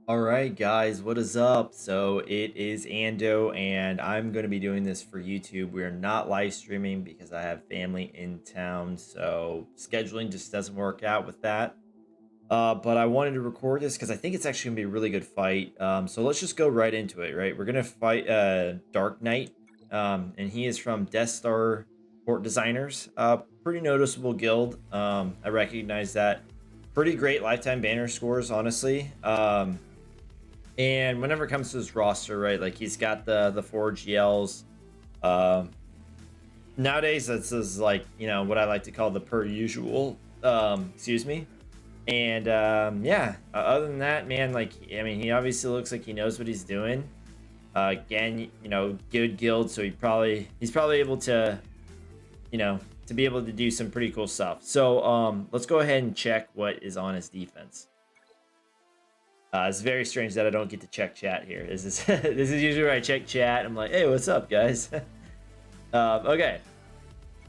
All right, guys, what is up? So it is Ando, and I'm going to be doing this for YouTube. We are not live streaming because I have family in town, so scheduling just doesn't work out with that. But I wanted to record this because I think it's actually going to be a really good fight. So let's just go right into it, right? We're going to fight Dark Knight, and he is from Death Star Port Designers. Pretty noticeable guild. I recognize that. Pretty great lifetime banner scores, honestly. And whenever it comes to his roster, right, like he's got the four GLs. Um, Nowadays, this is like what I like to call the per usual. Excuse me. And yeah, other than that, man, like I mean, he obviously looks like he knows what he's doing. Again, good guild, so he's probably able to you know to be able to do some pretty cool stuff. So let's go ahead and check what is on his defense. It's very strange that I don't get to check chat here. This is this is usually where I check chat. I'm like, hey, what's up, guys? Okay,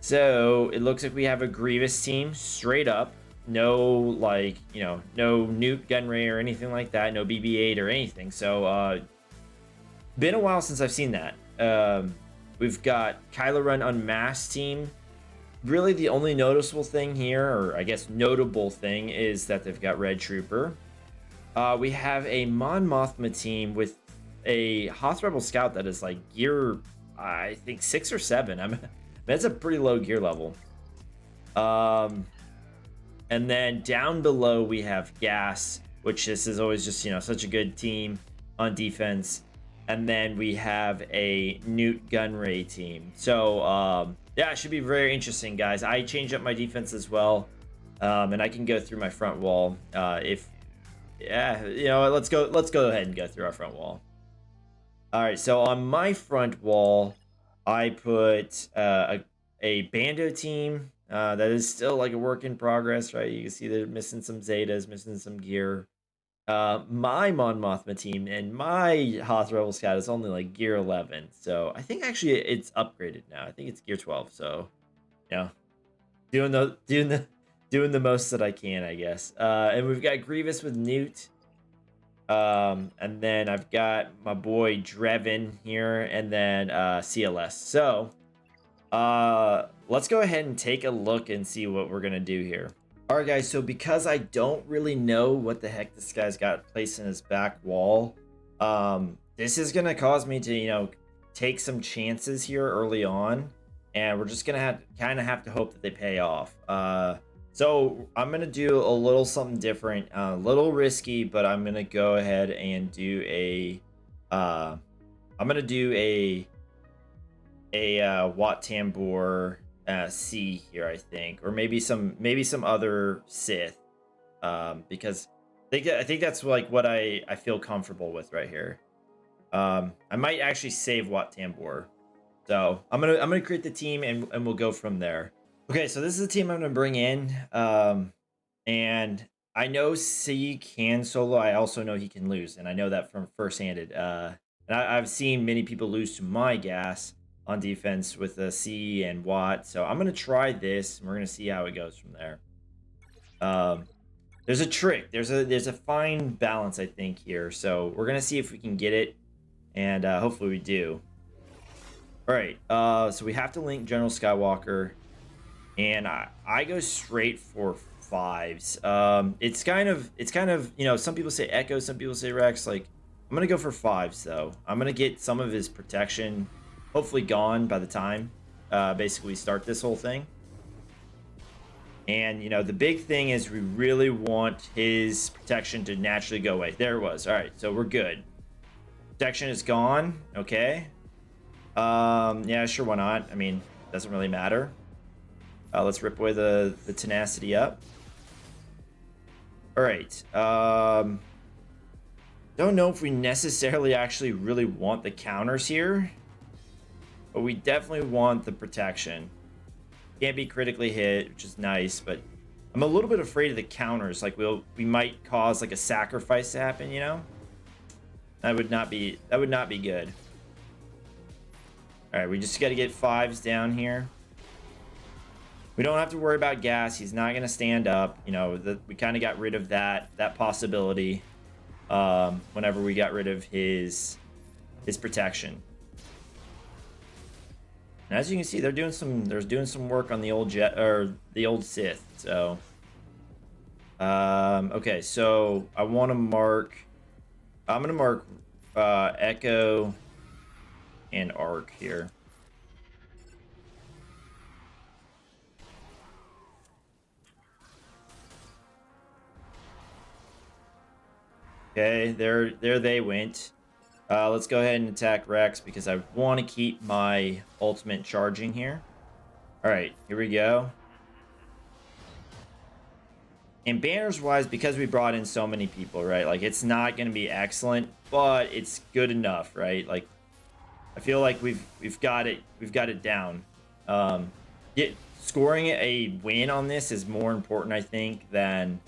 so it looks like we have a Grievous team straight up. No, like no Nute Gunray or anything like that. No BB-8 or anything. So, been a while since I've seen that. We've got Kylo Ren Unmasked team. Really, the only noticeable thing here, or I guess notable thing, is that they've got Red Trooper. We have a Mon Mothma team with a Hoth Rebel Scout that is like gear, I think 6 or 7. That's a pretty low gear level. And then down below we have Gas, which this is always just such a good team on defense. And then we have a Nute Gunray team. So yeah, it should be very interesting, guys. I changed up my defense as well, and I can go through my front wall if. Yeah, let's go ahead and go through our front wall. All right, so on my front wall I put a Bando team that is still like a work in progress, right? You can see they're missing some Zetas, missing some gear. My Mon Mothma team and my Hoth Rebel Scout is only like gear 11, so I think actually it's upgraded now. I think it's gear 12, so doing the most that I can, I guess. And we've got Grievous with Nute. And then I've got my boy Drevin here, and then CLS. So let's go ahead and take a look and see what we're gonna do here. All right, guys. So because I don't really know what the heck this guy's got placed in his back wall, this is gonna cause me to take some chances here early on, and we're just gonna kind of have to hope that they pay off. So I'm gonna do a little something different, a little risky, but I'm gonna go ahead and do I'm gonna do a Wat Tambor C here, I think, or maybe some other Sith, because I think that's like what I feel comfortable with right here. I might actually save Wat Tambor, so I'm gonna create the team and we'll go from there. Okay, so this is the team I'm gonna bring in, and I know C can solo. I also know he can lose, and I know that from first-handed. And I've seen many people lose to my gas on defense with C and Watt. So I'm gonna try this, and we're gonna see how it goes from there. There's a trick. There's a fine balance, I think, here. So we're gonna see if we can get it, and hopefully we do. All right. So we have to link General Skywalker. And I go straight for 5s. It's kind of some people say Echo, some people say Rex. Like, I'm gonna go for 5s though. I'm gonna get some of his protection hopefully gone by the time basically we start this whole thing. And the big thing is we really want his protection to naturally go away. There it was. All right, so we're good. Protection is gone. Okay. Yeah, sure, why not? I mean, doesn't really matter. Let's rip away the tenacity up. All right. Don't know if we necessarily actually really want the counters here, but we definitely want the protection. Can't be critically hit, which is nice, but I'm a little bit afraid of the counters. Like we might cause like a sacrifice to happen. That would not be good. All right, we just got to get 5s down here. We don't have to worry about gas. He's not going to stand up. We kind of got rid of that possibility. whenever we got rid of his protection. And as you can see, they're doing some work on the old jet or the old Sith. So okay, so I'm gonna mark Echo and Arc here. Okay, there they went. Let's go ahead and attack Rex because I want to keep my ultimate charging here. All right, here we go. And banners wise, because we brought in so many people, right? Like, it's not going to be excellent, but it's good enough, right? Like, I feel like we've got it down. Scoring a win on this is more important, I think, than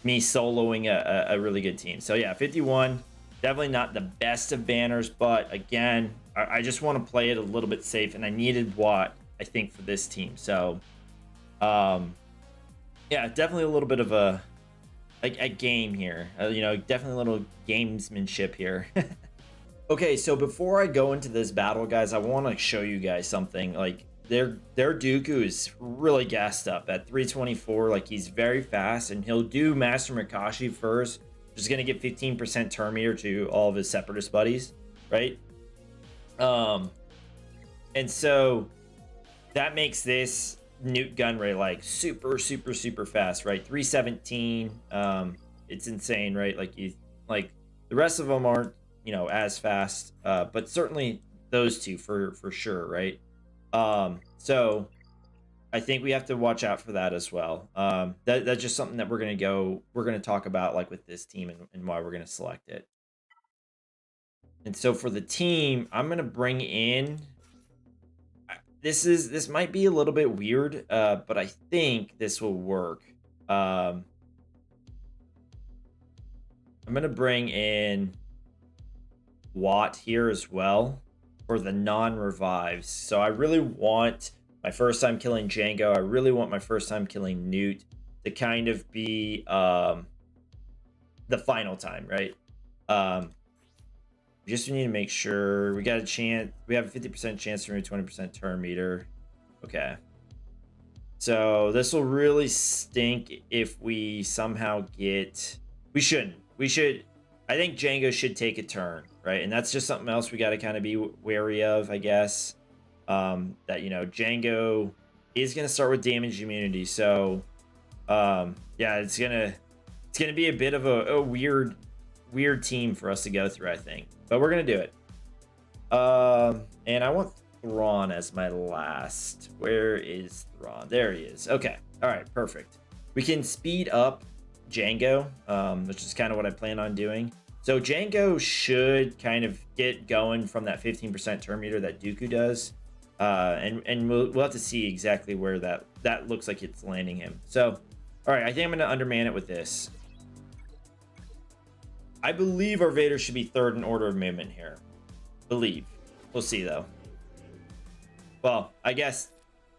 me soloing a really good team. So yeah, 51, definitely not the best of banners, but again, I just want to play it a little bit safe, and I needed what I think for this team. So yeah, definitely a little bit of a game here. You know, definitely a little gamesmanship here. Okay, so before I go into this battle, guys, I want to show you guys something. Like, their Dooku is really gassed up at 324. Like, he's very fast, and he'll do Master Makashi first, which is going to give 15% turn meter to all of his separatist buddies, right? And so that makes this Nute gunray like super fast, right? 317. It's insane, right? Like, the rest of them aren't, you know, as fast, but certainly those two for sure, right? So I think we have to watch out for that as well. That's just something that we're gonna talk about, like, with this team, and why we're gonna select it. And so for the team, I'm gonna bring in. This might be a little bit weird, but I think this will work. I'm gonna bring in Watt here as well for the non-revives. So I really want my first time killing Django. I really want my first time killing Nute to kind of be the final time, right? We just need to make sure we got a chance. We have a 50% chance to remove 20% turn meter. Okay. So this will really stink if we somehow get. We shouldn't. We should. I think Django should take a turn, right? And that's just something else we got to kind of be wary of, I guess. That, you know, Django is going to start with damage immunity. So, yeah, it's gonna be a bit of a weird team for us to go through, I think. But we're going to do it. And I want Thrawn as my last. Where is Thrawn? There he is. Okay. All right, perfect. We can speed up Django, which is kind of what I plan on doing. So Django should kind of get going from that 15% turn meter that Dooku does. And we'll have to see exactly where that looks like it's landing him. So, all right, I think I'm going to underman it with this. I believe our Vader should be third in order of movement here. Believe. We'll see, though. Well, I guess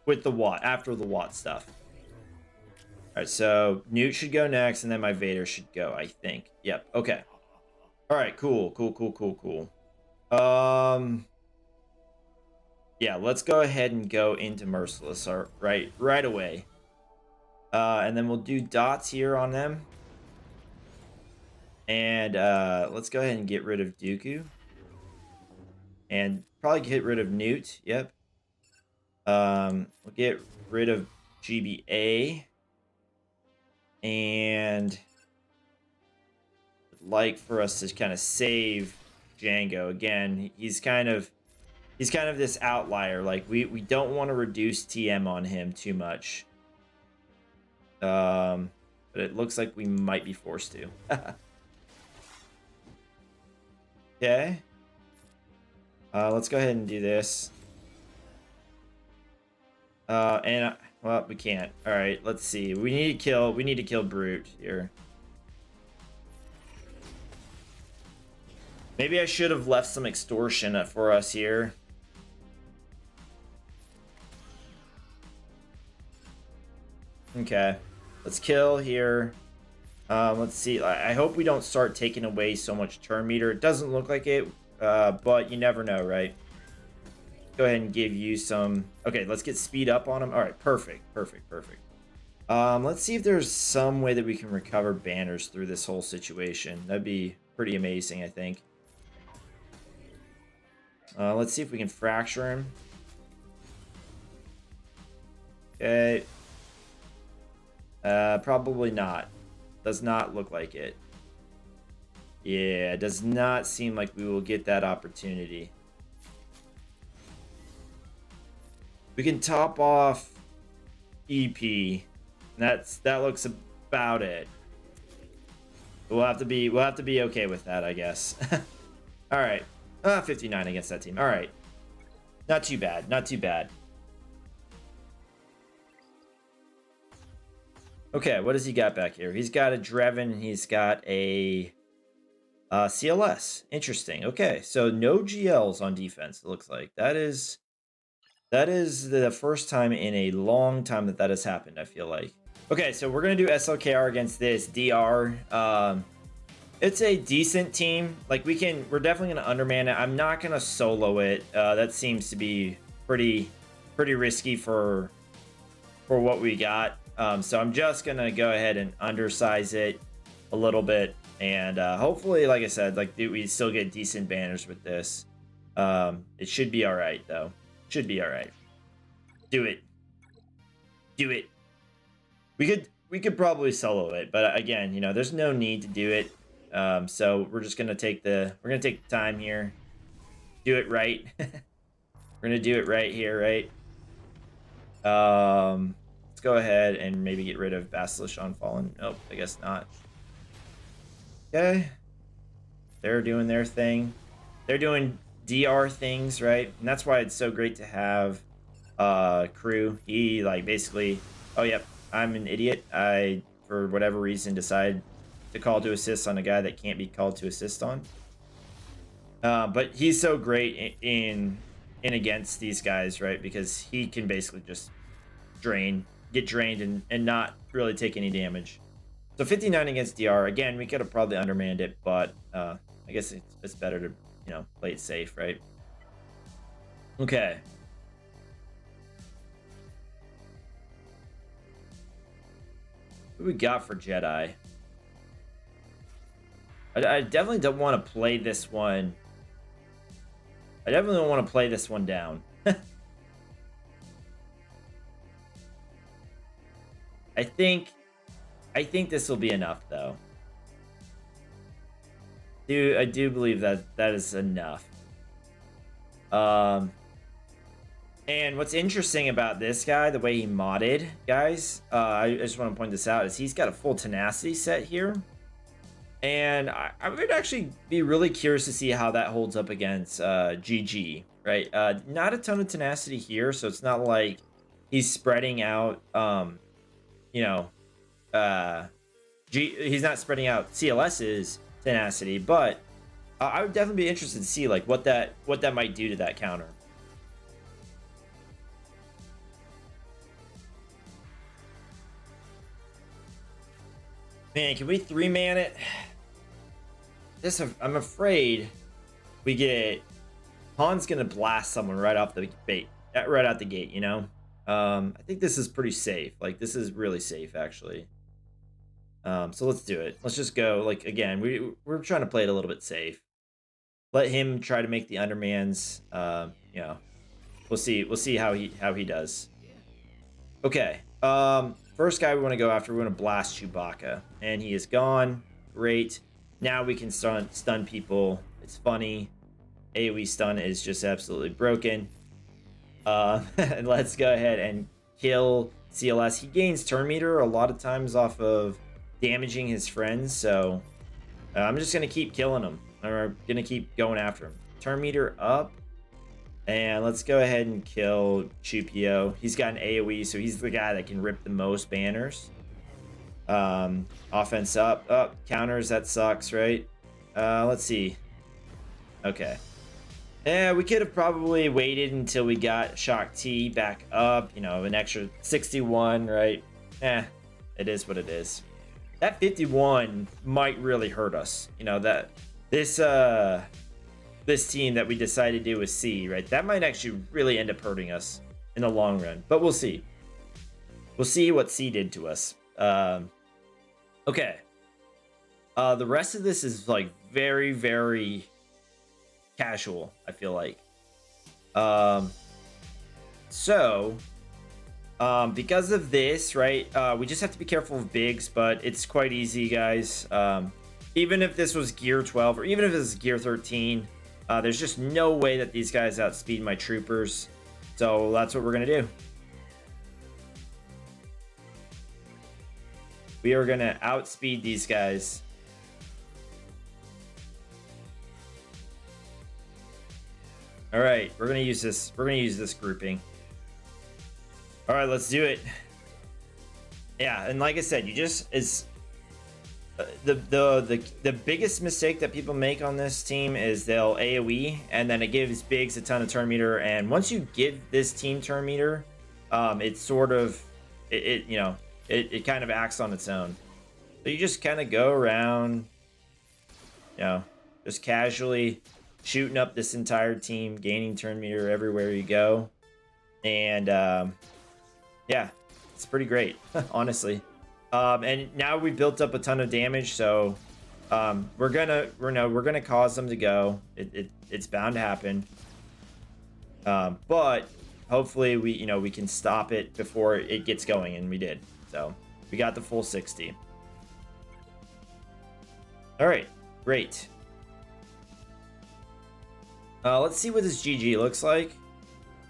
with the Watt, after the Watt stuff. All right, so Nute should go next, and then my Vader should go, I think. Yep, okay. All right, cool. Yeah, let's go ahead and go into Merciless right away. And then we'll do dots here on them. And let's go ahead and get rid of Dooku. And probably get rid of Nute. Yep. We'll get rid of GBA. And I'd like for us to kind of save Django. Again, he's kind of this outlier. Like, we don't want to reduce TM on him too much. But it looks like we might be forced to. Okay. Let's go ahead and do this. Well, we can't. All right, let's see. We need to kill Brute here. Maybe I should have left some extortion for us here. Okay. Let's kill here. Let's see. I hope we don't start taking away so much turn meter. It doesn't look like it, but you never know, right? Go ahead and give you some. Okay, let's get speed up on him. All right, perfect, perfect, perfect. Let's see if there's some way that we can recover banners through this whole situation. That'd be pretty amazing, I think. Let's see if we can fracture him. Okay. Probably not. Does not look like it. Yeah, it does not seem like we will get that opportunity. We can top off EP. That looks about it. We'll have to be okay with that, I guess. All right. 59 against that team. All right. Not too bad. Not too bad. Okay, what has he got back here? He's got a Drevin. He's got a CLS. Interesting. Okay, so no GLs on defense, it looks like. That is the first time in a long time that has happened, I feel like. Okay, so we're going to do SLKR against this DR. It's a decent team. Like, we're definitely going to underman it. I'm not going to solo it. That seems to be pretty risky for what we got. So I'm just going to go ahead and undersize it a little bit. And hopefully, like I said, like we still get decent banners with this. It should be all right, though. Should be all right. Do it. Do it. We could probably solo it, but again, you know, there's no need to do it. So we're just gonna take the time here. Do it right. We're gonna do it right here, right? Let's go ahead and maybe get rid of Bastila on Fallen. Nope, I guess not. Okay. They're doing their thing. They're doing DR things, right? And that's why it's so great to have crew. He like basically, oh yep, I'm an idiot. I for whatever reason decide to call to assist on a guy that can't be called to assist on. But he's so great in against these guys, right? Because he can basically just get drained and not really take any damage. So 59 against DR. Again, we could have probably undermanned it, but I guess it's better to, you know, play it safe, right? Okay. What do we got for Jedi? I definitely don't want to play this one. I definitely don't want to play this one down. I think this will be enough, though. I do believe that is enough. And what's interesting about this guy, the way he modded, guys, I just want to point this out, is he's got a full tenacity set here. And I would actually be really curious to see how that holds up against GG, right? Not a ton of tenacity here, so it's not like he's spreading out, you know, he's not spreading out CLS's tenacity, but I would definitely be interested to see like what that might do to that counter. Man, can we 3-man it? I'm afraid we get Han's gonna blast someone right off the gate, right out the gate. You know, I think this is pretty safe. Like this is really safe, actually. So let's do it. Let's just go. Like again, we're trying to play it a little bit safe. Let him try to make the undermans. You know, we'll see how he does. Okay. First guy we want to go after. We want to blast Chewbacca, and he is gone. Great. Now we can stun people. It's funny. AoE stun is just absolutely broken. And let's go ahead and kill CLS. He gains turn meter a lot of times off of damaging his friends, so I'm just gonna keep killing him. Or gonna keep going after him. Turn meter up, and let's go ahead and kill Chupio. He's got an AoE, so he's the guy that can rip the most banners. Offense up, counters, that sucks, right? Let's see. Okay. Yeah, we could have probably waited until we got Shock T back up, you know, an extra 61, right? It is what it is. that 51 might really hurt us. You know, that this this team that we decided to do with C, right? That might actually really end up hurting us in the long run, but we'll see. We'll see what C did to us. Okay. The rest of this is like very, very casual, I feel like. Because of this, right, we just have to be careful of bigs, but it's quite easy, guys. Even if this was gear 12 or even if this is gear 13, there's just no way that these guys outspeed my troopers. So that's what we're going to do. We are going to outspeed these guys. All right, we're going to use this. We're going to use this grouping. All right, let's do it. Yeah, and like I said, you just is the biggest mistake that people make on this team is they'll AoE and then it gives bigs a ton of turn meter, and once you give this team turn meter, it's sort of it kind of acts on its own. So you just kind of go around, just casually shooting up this entire team, gaining turn meter everywhere you go, and yeah, it's pretty great, honestly. And now we built up a ton of damage, so we're gonna cause them to go. It's bound to happen. But hopefully we can stop it before it gets going, and we did. So we got the full 60. All right, great. Let's see what this GG looks like.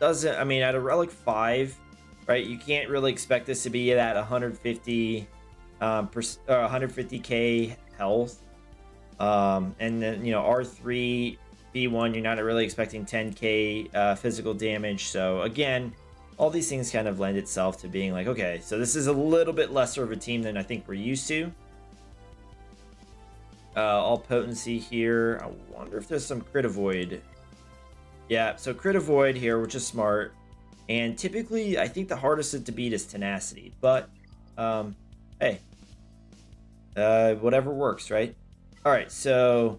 Doesn't, I mean, at a relic 5, right? You can't really expect this to be at 150, 150k health. And then R3 B1, you're not really expecting 10k physical damage. So again, all these things kind of lend itself to being like, okay, so this is a little bit lesser of a team than I think we're used to. All potency here. I wonder if there's some crit avoid. Yeah, so crit avoid here, which is smart. And typically, I think the hardest to beat is tenacity. But, hey, whatever works, right? All right, so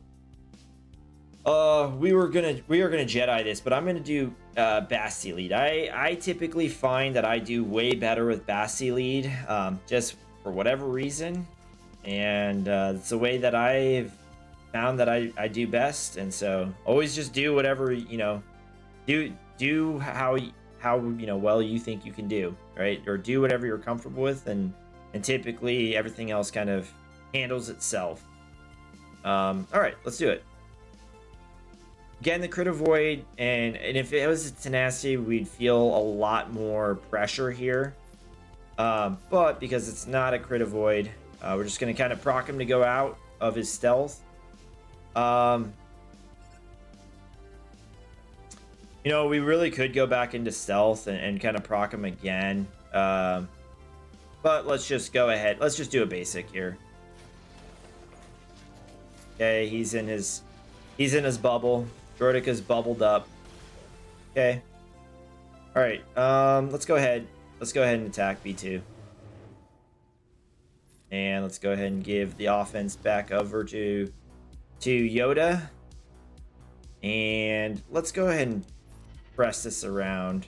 we are gonna Jedi this, but I'm gonna do Bastila lead. I typically find that I do way better with Bastila lead, just for whatever reason, and it's the way that I've found that I do best. And so always just do whatever do how well you think you can do, right? Or do whatever you're comfortable with, and typically everything else kind of handles itself. All right, let's do it. Again, the crit avoid, and if it was a tenacity, we'd feel a lot more pressure here. But because it's not a crit avoid, we're just going to kind of proc him to go out of his stealth. We really could go back into stealth and kind of proc him again. But let's just go ahead. Let's just do a basic here. Okay, he's in his bubble. Droideca's bubbled up. Okay. All right. Let's go ahead. Let's go ahead and attack B2. And let's go ahead and give the offense back over to Yoda. And let's go ahead and press this around.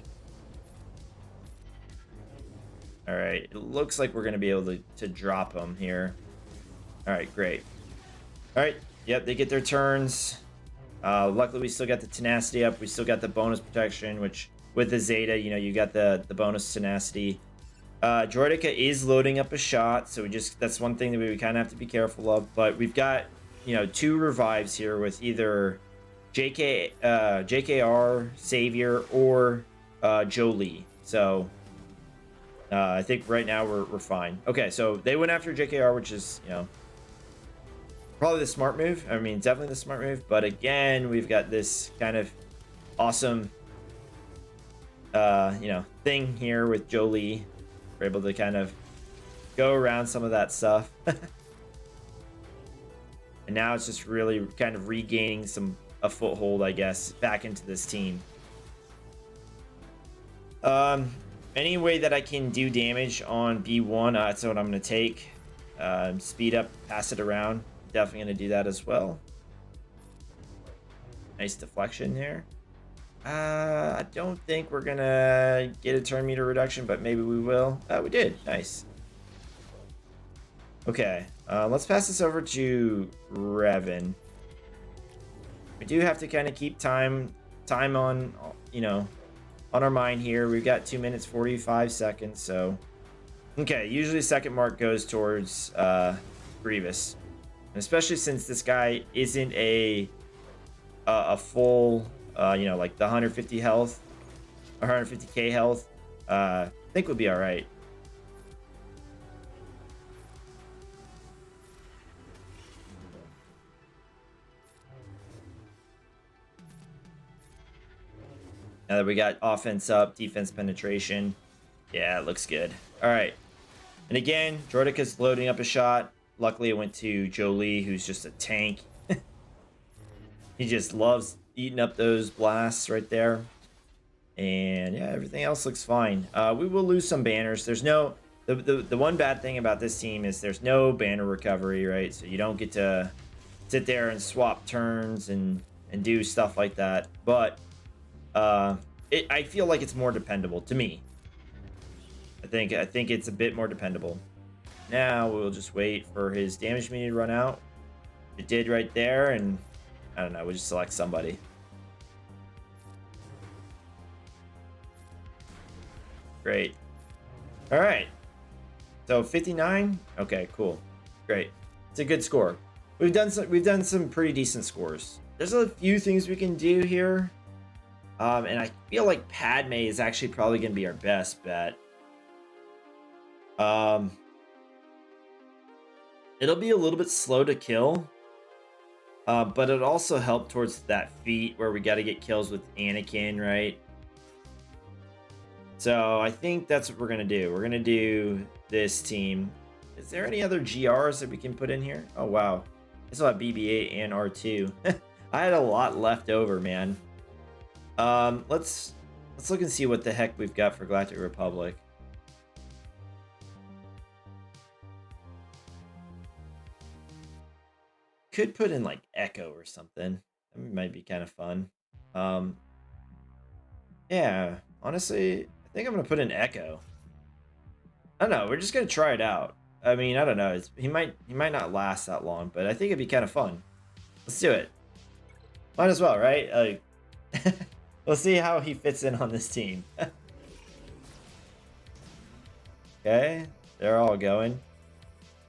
All right. It looks like we're going to be able to drop them here. All right, great. All right. Yep, they get their turns. Luckily, we still got the tenacity up. We still got the bonus protection, which with the Zeta, you got the bonus tenacity. Droideka is loading up a shot, so that's one thing that we kind of have to be careful of. But we've got 2 revives here with either JKR, Savior, or Jolie. So I think right now we're fine. Okay, so they went after JKR, which is probably the smart move. I mean, definitely the smart move. But again, we've got this kind of awesome thing here with Jolie. We're able to kind of go around some of that stuff. And now it's just really kind of regaining a foothold, I guess, back into this team. Any way that I can do damage on B1, that's what I'm going to take. Speed up, pass it around. Definitely going to do that as well. Nice deflection there. I don't think we're going to get a turn meter reduction, but maybe we will. We did. Nice. Okay, let's pass this over to Revan. We do have to kind of keep time on, you know, on our mind here. We've got 2 minutes 45 seconds, so okay. Usually, second mark goes towards Grievous, and especially since this guy isn't a full, you know, like the 150 health or 150k health. I think we'll be all right. Now that we got offense up, defense penetration. Yeah, it looks good. All right. And again, Droideka's loading up a shot. Luckily, it went to Jolie, who's just a tank. He just loves eating up those blasts right there. And yeah, everything else looks fine. We will lose some banners. There's no... The one bad thing about this team is there's no banner recovery, right? So you don't get to sit there and swap turns and do stuff like that. But... I feel like it's more dependable to me. I think it's a bit more dependable. Now we'll just wait for his damage meter to run out. It did right there, and I don't know, we'll just select somebody. Great. All right. So 59. Okay, cool. Great. It's a good score. We've done some pretty decent scores. There's a few things we can do here. And I feel like Padme is actually probably going to be our best bet. It'll be a little bit slow to kill. But it also helped towards that feat where we got to get kills with Anakin, right? So I think that's what we're going to do. We're going to do this team. Is there any other GRs that we can put in here? Oh, wow. I still have BB-8 and R2. I had a lot left over, man. Let's look and see what the heck we've got for Galactic Republic. Could put in like Echo or something. That might be kind of fun. Yeah, honestly, I think I'm gonna put in Echo. I don't know. We're just gonna try it out. I mean, I don't know. He might not last that long, but I think it'd be kind of fun. Let's do it. Might as well, right? Like. We'll see how he fits in on this team. Okay, they're all going.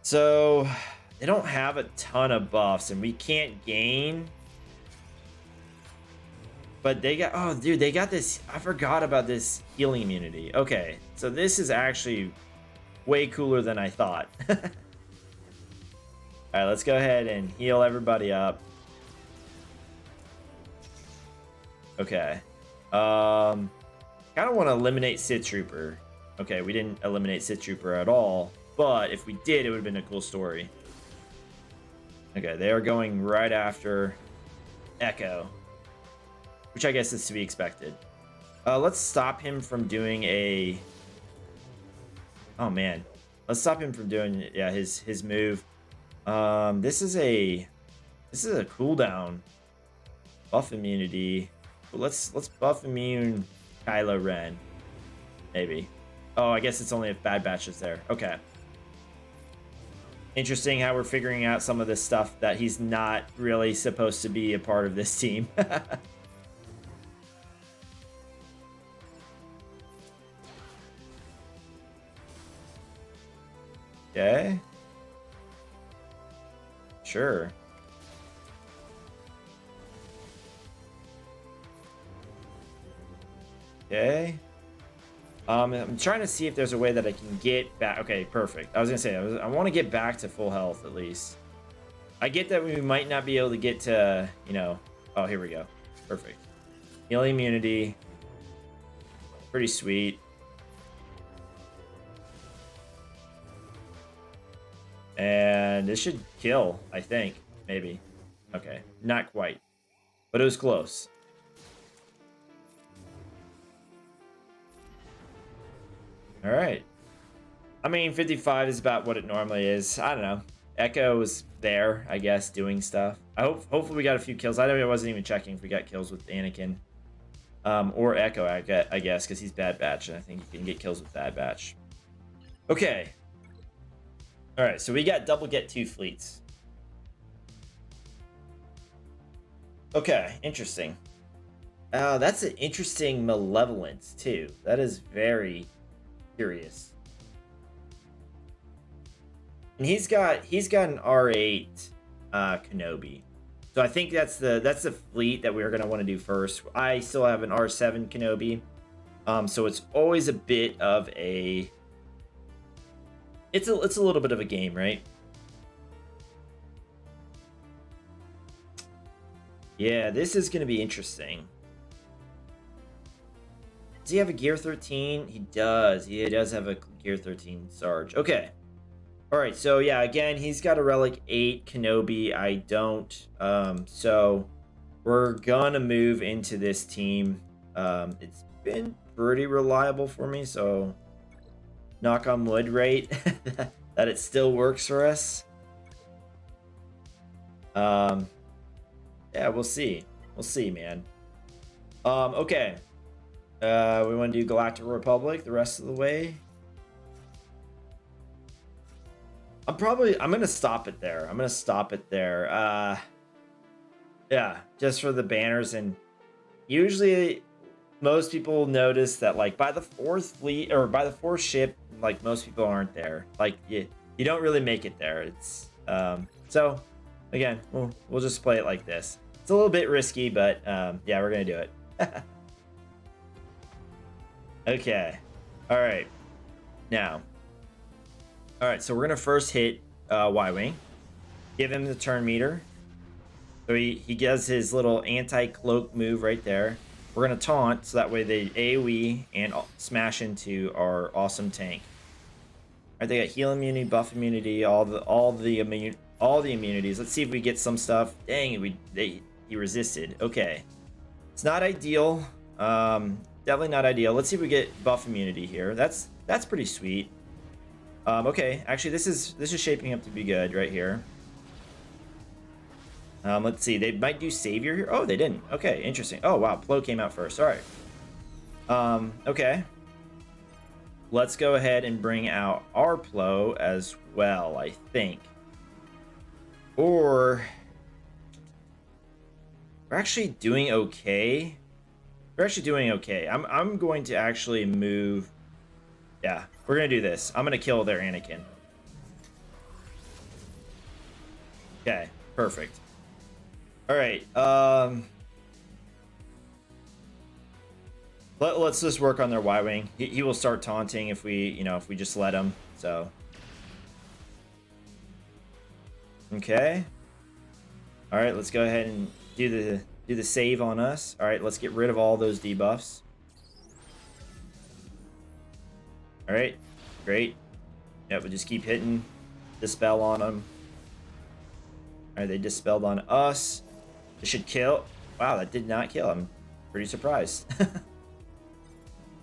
So, they don't have a ton of buffs, and we can't gain. But they got... Oh, dude, they got this... I forgot about this healing immunity. Okay, so this is actually way cooler than I thought. All right, let's go ahead and heal everybody up. Okay. Kind of want to eliminate Sith Trooper. Okay, we didn't eliminate Sith Trooper at all, but if we did, it would have been a cool story. Okay, they are going right after Echo, which I guess is to be expected. Let's stop him from doing a... Oh, man. Let's stop him from doing, yeah, his move. This is a cooldown. Buff immunity. Let's buff immune Kylo Ren. Maybe. Oh, I guess it's only if Bad Batch is there. Okay. Interesting how we're figuring out some of this stuff that he's not really supposed to be a part of this team. Okay. Sure. Okay. I'm trying to see if there's a way that I can get back. Okay, perfect. I was gonna say I want to get back to full health at least. I get that we might not be able to get to, you know. Oh, here we go. Perfect. Healing immunity. Pretty sweet. And this should kill, I think. Maybe. Okay, not quite, but it was close. All right. I mean, 55 is about what it normally is. I don't know. Echo was there, I guess, doing stuff. Hopefully we got a few kills. I wasn't even checking if we got kills with Anakin. Or Echo, I guess, because he's Bad Batch, and I think you can get kills with Bad Batch. Okay. All right, so we got double get 2 fleets. Okay, interesting. That's an interesting Malevolence, too. That is very curious. And he's got an R8 Kenobi. So I think that's the fleet that we're gonna want to do first. I still have an R7 Kenobi. So it's always a bit of a it's a little bit of a game, right? Yeah, this is gonna be interesting. Does he have a Gear 13? He does. He does have a Gear 13 Sarge. Okay. All right, so yeah, again, he's got a Relic 8 Kenobi. I don't. So we're gonna move into this team. It's been pretty reliable for me, so knock on wood, right? That it still works for us. Yeah, we'll see. We'll see, man. Okay. We want to do Galactic Republic the rest of the way. I'm gonna stop it there. Yeah, just for the banners, and usually most people notice that like by the 4th fleet or by the 4th ship, like most people aren't there. Like you don't really make it there. It's so again, we'll just play it like this. It's a little bit risky, but yeah, we're gonna do it. Okay. All right. Now. All right, so we're gonna first hit Y-Wing, give him the turn meter. So he does his little anti-cloak move right there. We're gonna taunt, so that way they AoE and smash into our awesome tank. All right, they got heal immunity, buff immunity, all the immunities. Let's see if we get some stuff. Dang, he resisted. Okay, it's not ideal. Definitely not ideal. Let's see if we get buff immunity here. That's pretty sweet. Okay, actually, this is shaping up to be good right here. Let's see. They might do Savior here. Oh, they didn't. Okay, interesting. Oh, wow. Plo came out first. All right. Okay. Let's go ahead and bring out our Plo as well, I think. Or we're actually doing okay. I'm going to actually move. Yeah, we're gonna do this. I'm gonna kill their Anakin. Okay, perfect. All right. Let's just work on their Y-Wing. He will start taunting if we just let him. So. Okay. All right, let's go ahead and do the save on us. All right, let's get rid of all those debuffs. All right, great. Yeah, we just keep hitting dispel on them. All right, they dispelled on us. This should kill. Wow, that did not kill. I'm pretty surprised.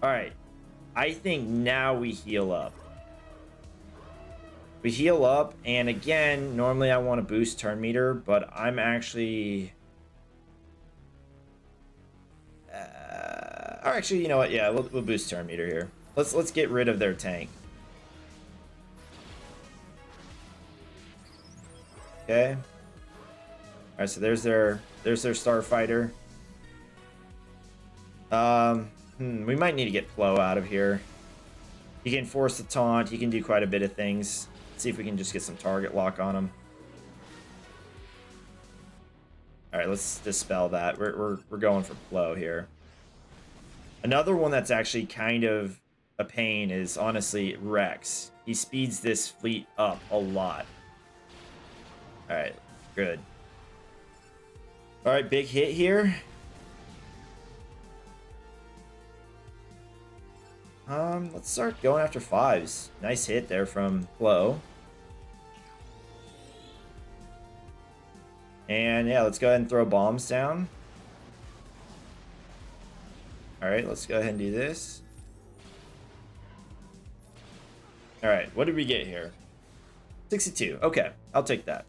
All right, I think now we heal up. We heal up, and again, normally I want to boost turn meter, but I'm actually. Or actually, you know what? Yeah, we'll boost turn meter here. Let's get rid of their tank. Okay. All right, so there's their starfighter. We might need to get Plo out of here. He can force the taunt. He can do quite a bit of things. Let's see if we can just get some target lock on him. All right, let's dispel that. We're going for Plo here. Another one that's actually kind of a pain is honestly Rex. He speeds this fleet up a lot. All right, good. All right, big hit here. Let's start going after 5s. Nice hit there from Plo. And yeah, let's go ahead and throw bombs down. All right, let's go ahead and do this. All right, what did we get here? 62. Okay, I'll take that.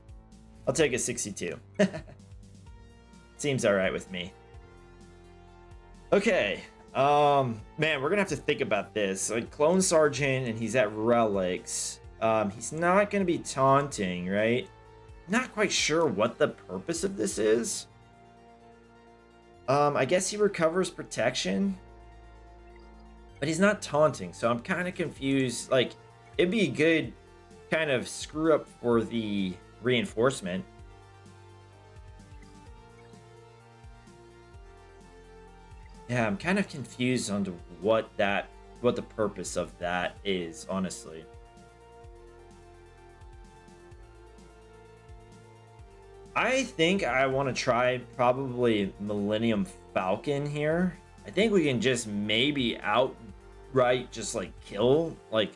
I'll take a 62. Seems all right with me. Okay. Man, we're gonna have to think about this. Like, Clone Sergeant, and he's at relics. He's not gonna be taunting, right? Not quite sure what the purpose of this is. I guess he recovers protection, but he's not taunting, so I'm kind of confused. Like, it'd be a good kind of screw up for the reinforcement. Yeah, I'm kind of confused on what the purpose of that is, honestly. I think I want to try probably Millennium Falcon here. I think we can just maybe outright just like kill. Like,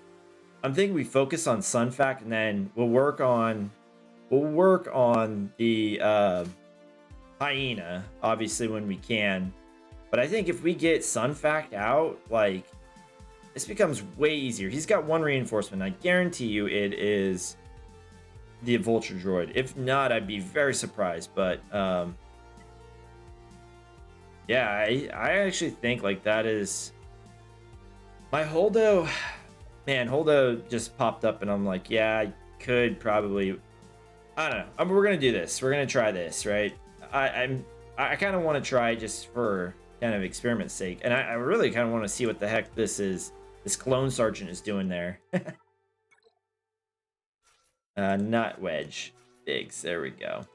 I'm thinking we focus on Sunfac, and then we'll work on the Hyena, obviously, when we can. But I think if we get Sunfac out, like, this becomes way easier. He's got one reinforcement. I guarantee you it is the Vulture Droid. If not, I'd be very surprised. But yeah, I actually think like that is my Holdo. Man, Holdo just popped up, and I'm like, yeah, I could probably. I don't know. I mean, we're gonna do this. We're gonna try this, right? I kind of want to try just for kind of experiment's sake, and I really kind of want to see what the heck this Clone Sergeant is doing there. Not Wedge. Biggs. There we go.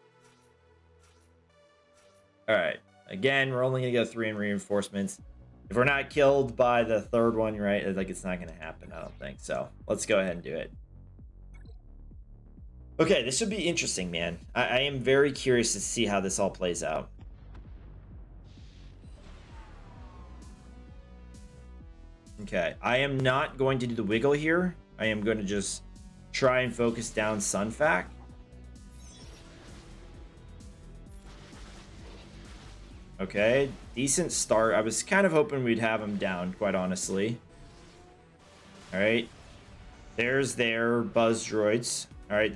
All right. Again, we're only gonna go 3 in reinforcements. If we're not killed by the third one, right? Like, it's not gonna happen. I don't think so. Let's go ahead and do it. Okay, this should be interesting, man. I am very curious to see how this all plays out. Okay, I am not going to do the wiggle here. I am going to just try and focus down Sunfac. Okay, decent start. I was kind of hoping we'd have him down, quite honestly. All right, there's their buzz droids. All right,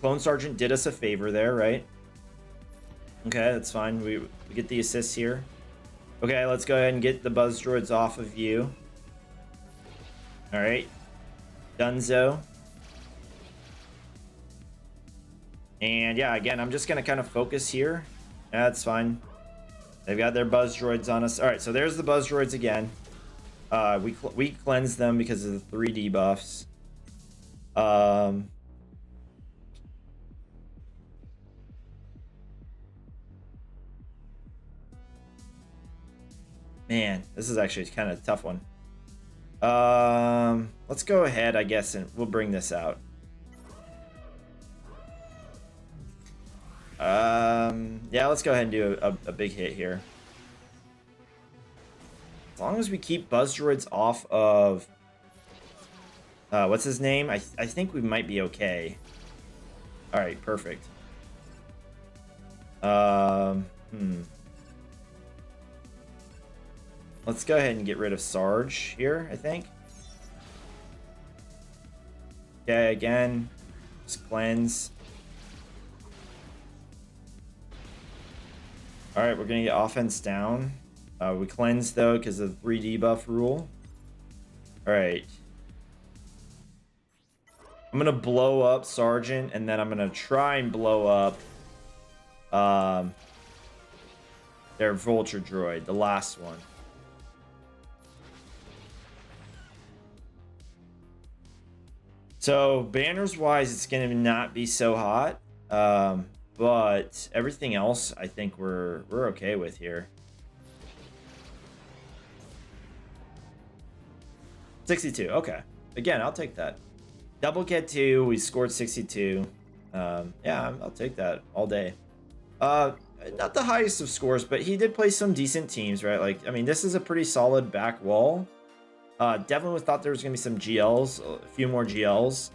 Clone Sergeant did us a favor there, right? Okay, that's fine. We get the assists here. Okay, let's go ahead and get the buzz droids off of you. All right, Dunzo. And yeah, again, I'm just gonna kind of focus here. That's fine. They've got their buzz droids on us. All right, so there's the buzz droids again. We cleanse them because of the 3 debuffs. Man, this is actually kind of a tough one. Let's go ahead, I guess, and we'll bring this out. Yeah, let's go ahead and do a big hit here. As long as we keep buzz droids off of what's his name? I think we might be okay. All right, perfect. Let's go ahead and get rid of Sarge here, I think. Okay, again, just cleanse. All right, we're gonna get offense down. We cleanse though because of the 3 debuff rule. All right. I'm gonna blow up Sergeant, and then I'm gonna try and blow up their Vulture droid, the last one. So banners wise, it's gonna not be so hot, but everything else I think we're okay with here. 62. Okay, again, I'll take that. Double get 2. We scored 62. Yeah, I'll take that all day. Not the highest of scores, but he did play some decent teams, right? Like, I mean, this is a pretty solid back wall. Definitely thought there was gonna be some GLs, a few more GLs.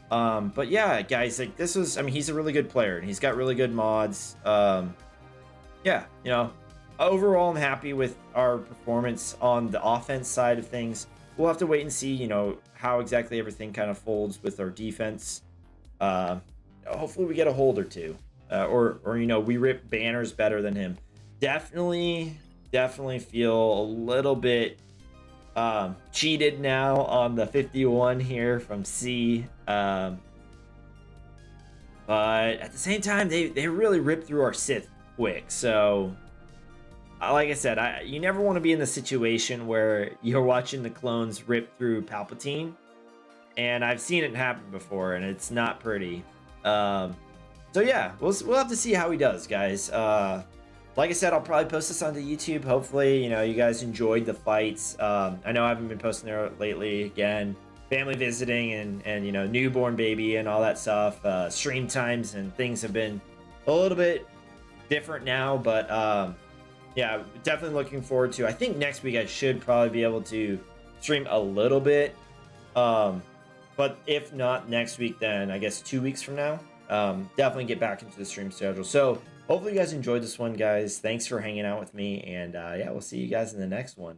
But yeah, guys, like, this was, I mean, he's a really good player and he's got really good mods. Yeah, you know, overall, I'm happy with our performance on the offense side of things. we'll have to wait and see, you know, how exactly everything kind of folds with our defense. Hopefully we get a hold or two, or you know, we rip banners better than him. Definitely feel a little bit cheated now on the 51 here from C. But at the same time, they really ripped through our Sith quick. So, like I said, you never want to be in the situation where you're watching the clones rip through Palpatine. And I've seen it happen before, and it's not pretty. So yeah, we'll have to see how he does, guys. Like I said, I'll probably post this onto YouTube. Hopefully, you know, you guys enjoyed the fights. I know I haven't been posting there lately. Again, family visiting and you know, newborn baby and all that stuff. Stream times and things have been a little bit different now, but yeah, definitely looking forward to. I think next week I should probably be able to stream a little bit. But if not next week, then I guess 2 weeks from now. Definitely get back into the stream schedule. So hopefully you guys enjoyed this one, guys. Thanks for hanging out with me, and yeah, we'll see you guys in the next one.